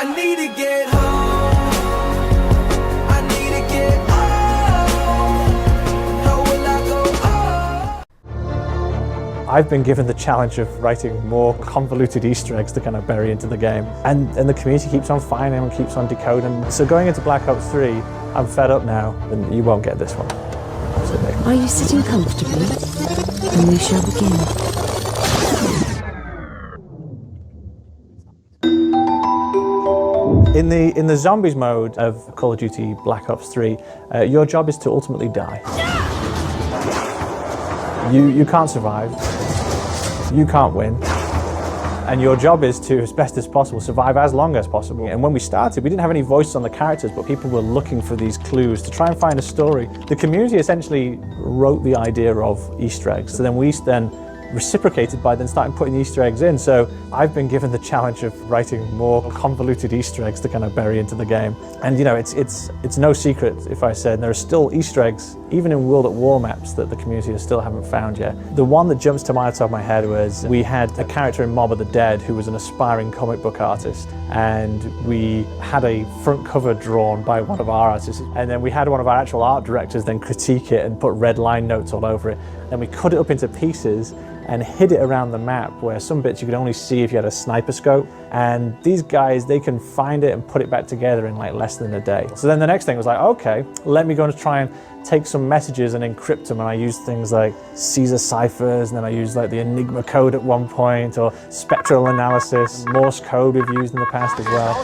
I need to get home. I need to get home. How will I go home? I've been given the challenge of writing more convoluted Easter eggs to kind of bury into the game. And the community keeps on finding them and keeps on decoding. So going into Black Ops 3, I'm fed up now, and you won't get this one. Absolutely. Are you sitting comfortably? Then we shall begin. In the zombies mode of Call of Duty Black Ops 3, your job is to ultimately die. You can't survive, you can't win, and your job is to, as best as possible, survive as long as possible. And when we started, we didn't have any voices on the characters, but people were looking for these clues to try and find a story. The community essentially wrote the idea of Easter eggs, so then we reciprocated by then starting putting Easter eggs in. So I've been given the challenge of writing more convoluted Easter eggs to kind of bury into the game. And you know, it's no secret if I said there are still Easter eggs, even in World at War maps, that the community still haven't found yet. The one that jumps to my top of my head was we had a character in Mob of the Dead who was an aspiring comic book artist, and we had a front cover drawn by one of our artists, and then we had one of our actual art directors then critique it and put red line notes all over it. Then we cut it up into pieces and hid it around the map, where some bits you could only see if you had a sniper scope. And these guys, they can find it and put it back together in like less than a day. So then the next thing was like, okay, let me go and try and take some messages and encrypt them. And I used things like Caesar ciphers, and then I used like the Enigma code at one point, or spectral analysis, Morse code we've used in the past as well.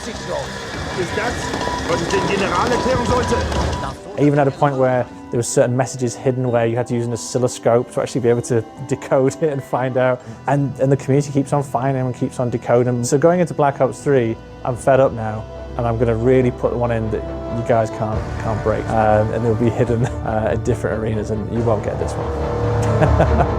I even had a point where there were certain messages hidden where you had to use an oscilloscope to actually be able to decode it and find out. And the community keeps on finding them and keeps on decoding them. So going into Black Ops 3, I'm fed up now, and I'm going to really put one in that you guys can't break. And they'll be hidden in different arenas, and you won't get this one.